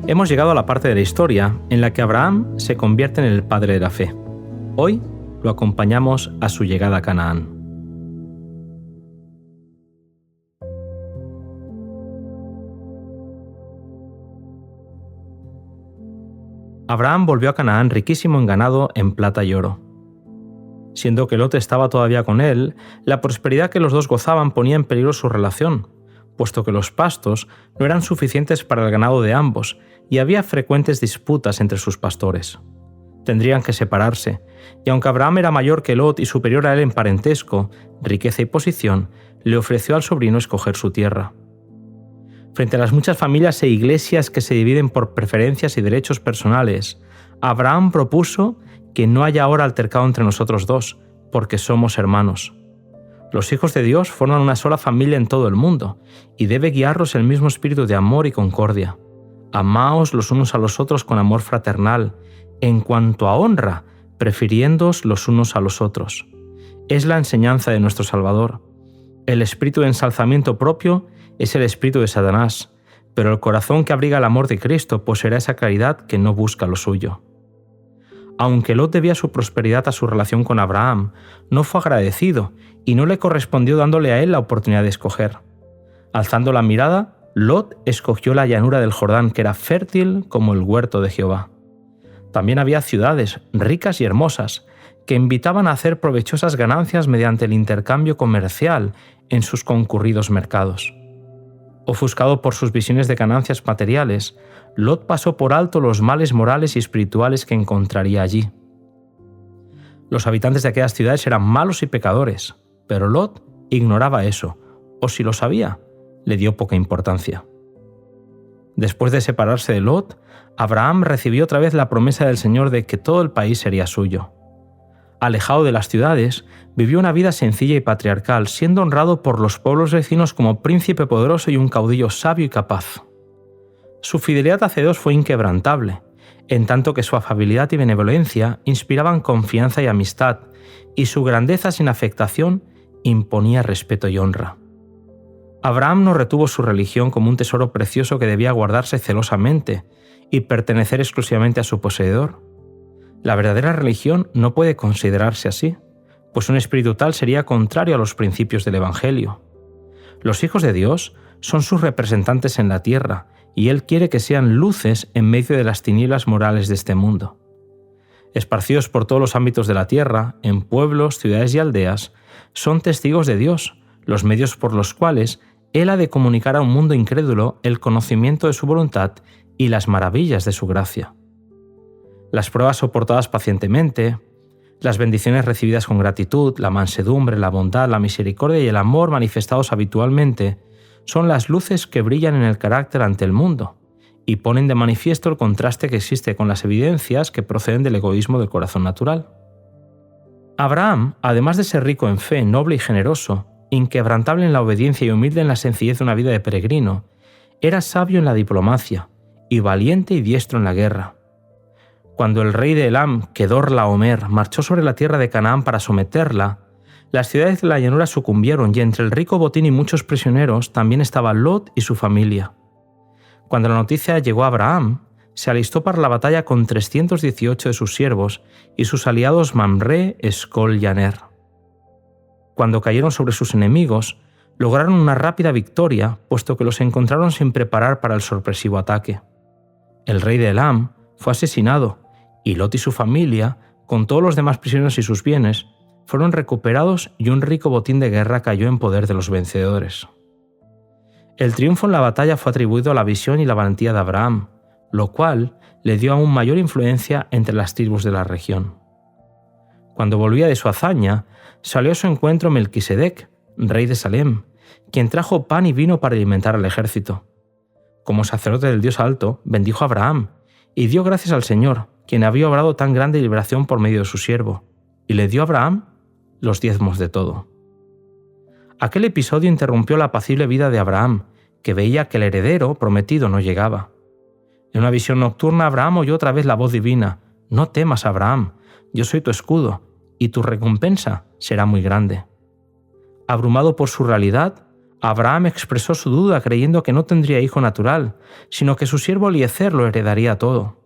Hemos llegado a la parte de la historia en la que Abraham se convierte en el padre de la fe. Hoy lo acompañamos a su llegada a Canaán. Abraham volvió a Canaán riquísimo en ganado, en plata y oro. Siendo que Lot estaba todavía con él, la prosperidad que los dos gozaban ponía en peligro su relación, puesto que los pastos no eran suficientes para el ganado de ambos y había frecuentes disputas entre sus pastores. Tendrían que separarse, y aunque Abraham era mayor que Lot y superior a él en parentesco, riqueza y posición, le ofreció al sobrino escoger su tierra. Frente a las muchas familias e iglesias que se dividen por preferencias y derechos personales, Abraham propuso que no haya ahora altercado entre nosotros dos, porque somos hermanos. Los hijos de Dios forman una sola familia en todo el mundo, y debe guiarlos el mismo espíritu de amor y concordia. Amaos los unos a los otros con amor fraternal, en cuanto a honra, prefiriéndoos los unos a los otros. Es la enseñanza de nuestro Salvador. El espíritu de ensalzamiento propio es el espíritu de Satanás, pero el corazón que abriga el amor de Cristo poseerá esa caridad que no busca lo suyo. Aunque Lot debía su prosperidad a su relación con Abraham, no fue agradecido y no le correspondió dándole a él la oportunidad de escoger. Alzando la mirada, Lot escogió la llanura del Jordán, que era fértil como el huerto de Jehová. También había ciudades ricas y hermosas que invitaban a hacer provechosas ganancias mediante el intercambio comercial en sus concurridos mercados. Ofuscado por sus visiones de ganancias materiales, Lot pasó por alto los males morales y espirituales que encontraría allí. Los habitantes de aquellas ciudades eran malos y pecadores, pero Lot ignoraba eso, o si lo sabía, le dio poca importancia. Después de separarse de Lot, Abraham recibió otra vez la promesa del Señor de que todo el país sería suyo. Alejado de las ciudades, vivió una vida sencilla y patriarcal, siendo honrado por los pueblos vecinos como príncipe poderoso y un caudillo sabio y capaz. Su fidelidad hacia Dios fue inquebrantable, en tanto que su afabilidad y benevolencia inspiraban confianza y amistad, y su grandeza sin afectación imponía respeto y honra. Abraham no retuvo su religión como un tesoro precioso que debía guardarse celosamente y pertenecer exclusivamente a su poseedor. La verdadera religión no puede considerarse así, pues un espíritu tal sería contrario a los principios del Evangelio. Los hijos de Dios son sus representantes en la tierra, y Él quiere que sean luces en medio de las tinieblas morales de este mundo. Esparcidos por todos los ámbitos de la tierra, en pueblos, ciudades y aldeas, son testigos de Dios, los medios por los cuales Él ha de comunicar a un mundo incrédulo el conocimiento de su voluntad y las maravillas de su gracia. Las pruebas soportadas pacientemente, las bendiciones recibidas con gratitud, la mansedumbre, la bondad, la misericordia y el amor manifestados habitualmente son las luces que brillan en el carácter ante el mundo y ponen de manifiesto el contraste que existe con las evidencias que proceden del egoísmo del corazón natural. Abraham, además de ser rico en fe, noble y generoso, inquebrantable en la obediencia y humilde en la sencillez de una vida de peregrino, era sabio en la diplomacia y valiente y diestro en la guerra. Cuando el rey de Elam, Kedorlaomer, marchó sobre la tierra de Canaán para someterla, las ciudades de la llanura sucumbieron y entre el rico botín y muchos prisioneros también estaba Lot y su familia. Cuando la noticia llegó a Abraham, se alistó para la batalla con 318 de sus siervos y sus aliados Mamré, Escol y Aner. Cuando cayeron sobre sus enemigos, lograron una rápida victoria, puesto que los encontraron sin preparar para el sorpresivo ataque. El rey de Elam fue asesinado, y Lot y su familia, con todos los demás prisioneros y sus bienes, fueron recuperados y un rico botín de guerra cayó en poder de los vencedores. El triunfo en la batalla fue atribuido a la visión y la valentía de Abraham, lo cual le dio aún mayor influencia entre las tribus de la región. Cuando volvía de su hazaña, salió a su encuentro Melquisedec, rey de Salem, quien trajo pan y vino para alimentar al ejército. Como sacerdote del Dios Alto, bendijo a Abraham y dio gracias al Señor, quien había obrado tan grande liberación por medio de su siervo, y le dio a Abraham los diezmos de todo. Aquel episodio interrumpió la apacible vida de Abraham, que veía que el heredero prometido no llegaba. En una visión nocturna, Abraham oyó otra vez la voz divina: «No temas, Abraham, yo soy tu escudo, y tu recompensa será muy grande». Abrumado por su realidad, Abraham expresó su duda creyendo que no tendría hijo natural, sino que su siervo Eliezer lo heredaría todo.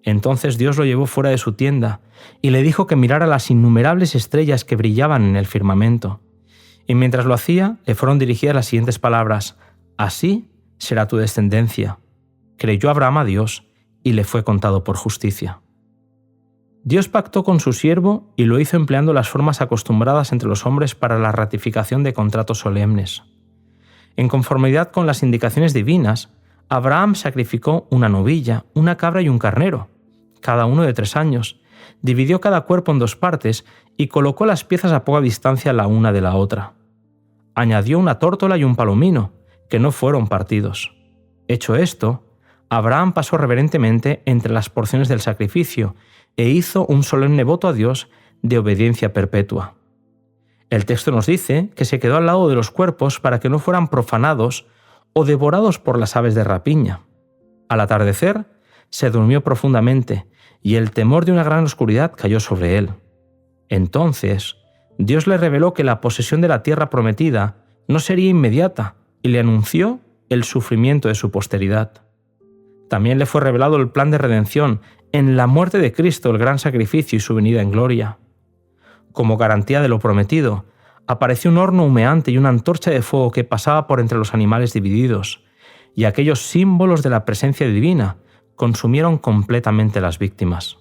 Entonces Dios lo llevó fuera de su tienda y le dijo que mirara las innumerables estrellas que brillaban en el firmamento. Y mientras lo hacía, le fueron dirigidas las siguientes palabras: «Así será tu descendencia». Creyó Abraham a Dios y le fue contado por justicia. Dios pactó con su siervo y lo hizo empleando las formas acostumbradas entre los hombres para la ratificación de contratos solemnes. En conformidad con las indicaciones divinas, Abraham sacrificó una novilla, una cabra y un carnero, cada uno de 3 años, dividió cada cuerpo en 2 partes y colocó las piezas a poca distancia la una de la otra. Añadió una tórtola y un palomino, que no fueron partidos. Hecho esto, Abraham pasó reverentemente entre las porciones del sacrificio e hizo un solemne voto a Dios de obediencia perpetua. El texto nos dice que se quedó al lado de los cuerpos para que no fueran profanados o devorados por las aves de rapiña. Al atardecer, se durmió profundamente y el temor de una gran oscuridad cayó sobre él. Entonces, Dios le reveló que la posesión de la tierra prometida no sería inmediata y le anunció el sufrimiento de su posteridad. También le fue revelado el plan de redención en la muerte de Cristo, el gran sacrificio y su venida en gloria. Como garantía de lo prometido, apareció un horno humeante y una antorcha de fuego que pasaba por entre los animales divididos, y aquellos símbolos de la presencia divina consumieron completamente las víctimas.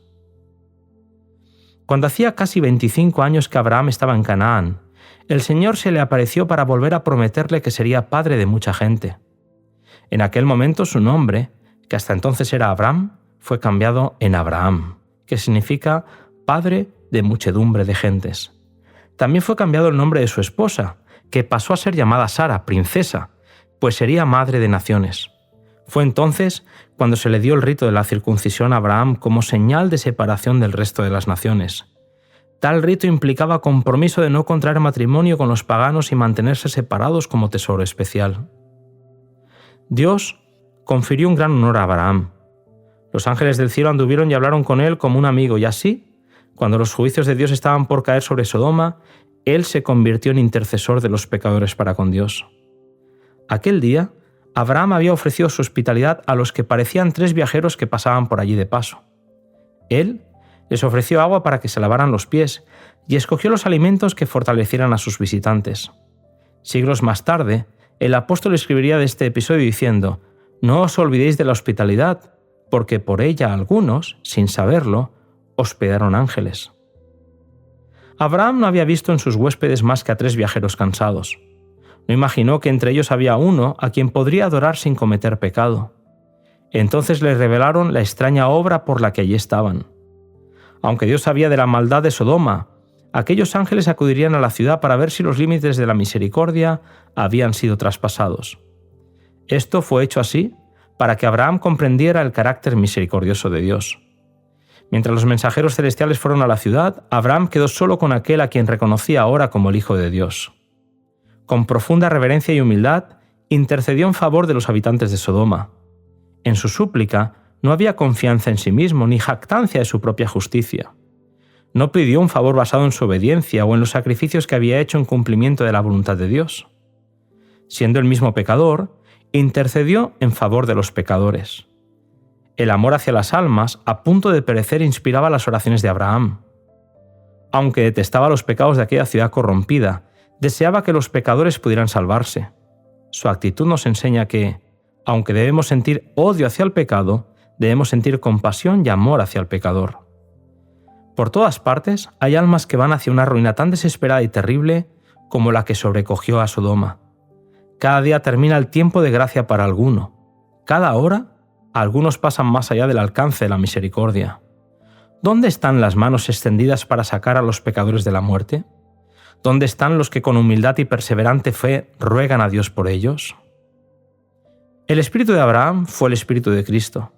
Cuando hacía casi 25 años que Abraham estaba en Canaán, el Señor se le apareció para volver a prometerle que sería padre de mucha gente. En aquel momento su nombre, que hasta entonces era Abram, fue cambiado en Abraham, que significa padre de muchedumbre de gentes. También fue cambiado el nombre de su esposa, que pasó a ser llamada Sara, princesa, pues sería madre de naciones. Fue entonces cuando se le dio el rito de la circuncisión a Abraham como señal de separación del resto de las naciones. Tal rito implicaba compromiso de no contraer matrimonio con los paganos y mantenerse separados como tesoro especial. Dios confirió un gran honor a Abraham. Los ángeles del cielo anduvieron y hablaron con él como un amigo, y así, cuando los juicios de Dios estaban por caer sobre Sodoma, él se convirtió en intercesor de los pecadores para con Dios. Aquel día, Abraham había ofrecido su hospitalidad a los que parecían 3 viajeros que pasaban por allí de paso. Él les ofreció agua para que se lavaran los pies y escogió los alimentos que fortalecieran a sus visitantes. Siglos más tarde, el apóstol escribiría de este episodio diciendo: «No os olvidéis de la hospitalidad, porque por ella algunos, sin saberlo, hospedaron ángeles». Abraham no había visto en sus huéspedes más que a 3 viajeros cansados. No imaginó que entre ellos había uno a quien podría adorar sin cometer pecado. Entonces le revelaron la extraña obra por la que allí estaban. Aunque Dios sabía de la maldad de Sodoma, aquellos ángeles acudirían a la ciudad para ver si los límites de la misericordia habían sido traspasados. Esto fue hecho así para que Abraham comprendiera el carácter misericordioso de Dios. Mientras los mensajeros celestiales fueron a la ciudad, Abraham quedó solo con aquel a quien reconocía ahora como el Hijo de Dios. Con profunda reverencia y humildad, intercedió en favor de los habitantes de Sodoma. En su súplica no había confianza en sí mismo ni jactancia de su propia justicia. No pidió un favor basado en su obediencia o en los sacrificios que había hecho en cumplimiento de la voluntad de Dios. Siendo el mismo pecador, intercedió en favor de los pecadores. El amor hacia las almas, a punto de perecer, inspiraba las oraciones de Abraham. Aunque detestaba los pecados de aquella ciudad corrompida, deseaba que los pecadores pudieran salvarse. Su actitud nos enseña que, aunque debemos sentir odio hacia el pecado, debemos sentir compasión y amor hacia el pecador. Por todas partes hay almas que van hacia una ruina tan desesperada y terrible como la que sobrecogió a Sodoma. Cada día termina el tiempo de gracia para alguno. Cada hora, algunos pasan más allá del alcance de la misericordia. ¿Dónde están las manos extendidas para sacar a los pecadores de la muerte? ¿Dónde están los que con humildad y perseverante fe ruegan a Dios por ellos? El espíritu de Abraham fue el espíritu de Cristo.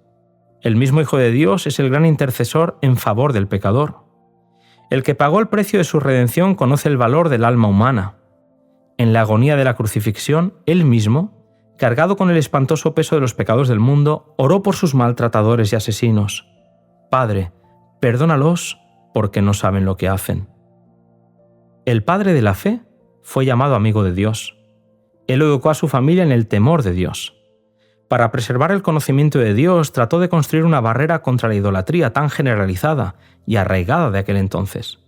El mismo Hijo de Dios es el gran intercesor en favor del pecador. El que pagó el precio de su redención conoce el valor del alma humana. En la agonía de la crucifixión, él mismo, cargado con el espantoso peso de los pecados del mundo, oró por sus maltratadores y asesinos. «Padre, perdónalos porque no saben lo que hacen». El padre de la fe fue llamado amigo de Dios. Él educó a su familia en el temor de Dios. Para preservar el conocimiento de Dios, trató de construir una barrera contra la idolatría tan generalizada y arraigada de aquel entonces.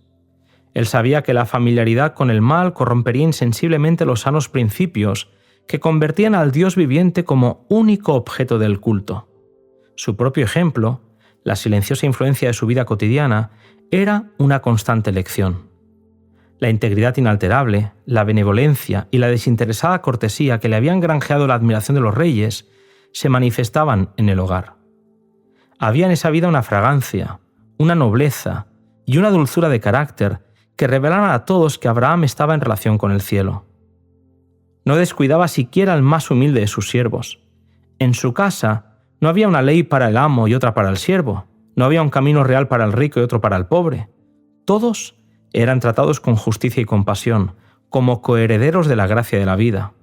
Él sabía que la familiaridad con el mal corrompería insensiblemente los sanos principios que convertían al Dios viviente como único objeto del culto. Su propio ejemplo, la silenciosa influencia de su vida cotidiana, era una constante lección. La integridad inalterable, la benevolencia y la desinteresada cortesía que le habían granjeado la admiración de los reyes se manifestaban en el hogar. Había en esa vida una fragancia, una nobleza y una dulzura de carácter que revelaban a todos que Abraham estaba en relación con el cielo. No descuidaba siquiera al más humilde de sus siervos. En su casa no había una ley para el amo y otra para el siervo. No había un camino real para el rico y otro para el pobre. Todos eran tratados con justicia y compasión, como coherederos de la gracia de la vida.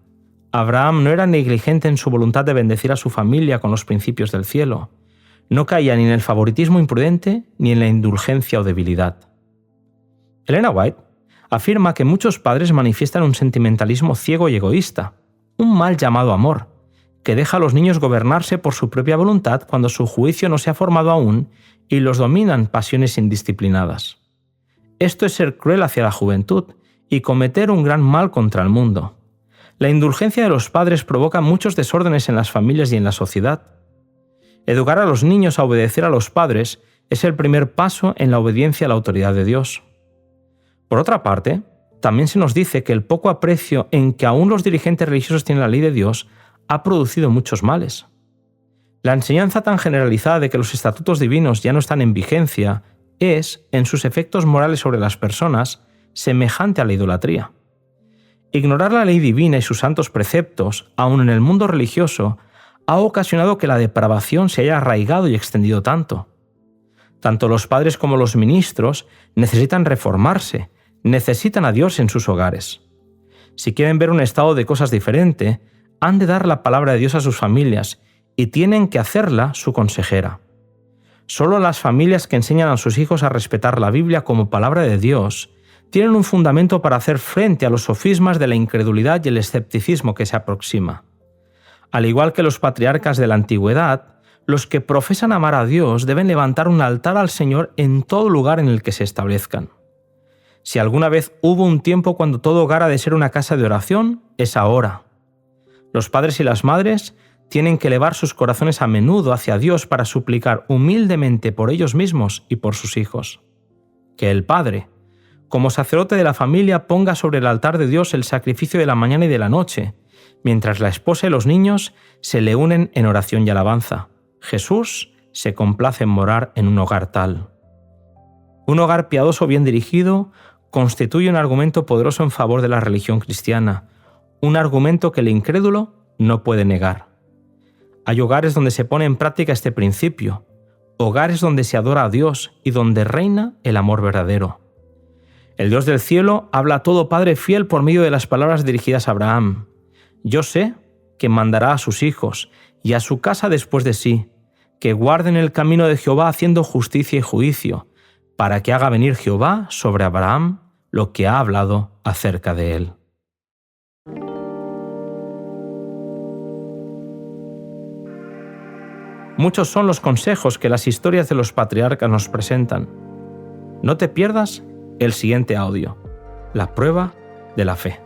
Abraham no era negligente en su voluntad de bendecir a su familia con los principios del cielo. No caía ni en el favoritismo imprudente ni en la indulgencia o debilidad. Elena White afirma que muchos padres manifiestan un sentimentalismo ciego y egoísta, un mal llamado amor, que deja a los niños gobernarse por su propia voluntad cuando su juicio no se ha formado aún y los dominan pasiones indisciplinadas. Esto es ser cruel hacia la juventud y cometer un gran mal contra el mundo. La indulgencia de los padres provoca muchos desórdenes en las familias y en la sociedad. Educar a los niños a obedecer a los padres es el primer paso en la obediencia a la autoridad de Dios. Por otra parte, también se nos dice que el poco aprecio en que aún los dirigentes religiosos tienen la ley de Dios ha producido muchos males. La enseñanza tan generalizada de que los estatutos divinos ya no están en vigencia es, en sus efectos morales sobre las personas, semejante a la idolatría. Ignorar la ley divina y sus santos preceptos, aun en el mundo religioso, ha ocasionado que la depravación se haya arraigado y extendido tanto. Tanto los padres como los ministros necesitan reformarse, necesitan a Dios en sus hogares. Si quieren ver un estado de cosas diferente, han de dar la palabra de Dios a sus familias y tienen que hacerla su consejera. Solo las familias que enseñan a sus hijos a respetar la Biblia como palabra de Dios tienen un fundamento para hacer frente a los sofismas de la incredulidad y el escepticismo que se aproxima. Al igual que los patriarcas de la antigüedad, los que profesan amar a Dios deben levantar un altar al Señor en todo lugar en el que se establezcan. Si alguna vez hubo un tiempo cuando todo hogar ha de ser una casa de oración, es ahora. Los padres y las madres tienen que elevar sus corazones a menudo hacia Dios para suplicar humildemente por ellos mismos y por sus hijos. Que el padre, como sacerdote de la familia, ponga sobre el altar de Dios el sacrificio de la mañana y de la noche, mientras la esposa y los niños se le unen en oración y alabanza. Jesús se complace en morar en un hogar tal. Un hogar piadoso bien dirigido constituye un argumento poderoso en favor de la religión cristiana, un argumento que el incrédulo no puede negar. Hay hogares donde se pone en práctica este principio, hogares donde se adora a Dios y donde reina el amor verdadero. El Dios del cielo habla a todo padre fiel por medio de las palabras dirigidas a Abraham. Yo sé que mandará a sus hijos y a su casa después de sí, que guarden el camino de Jehová haciendo justicia y juicio, para que haga venir Jehová sobre Abraham lo que ha hablado acerca de él. Muchos son los consejos que las historias de los patriarcas nos presentan. No te pierdas el siguiente audio, la prueba de la fe.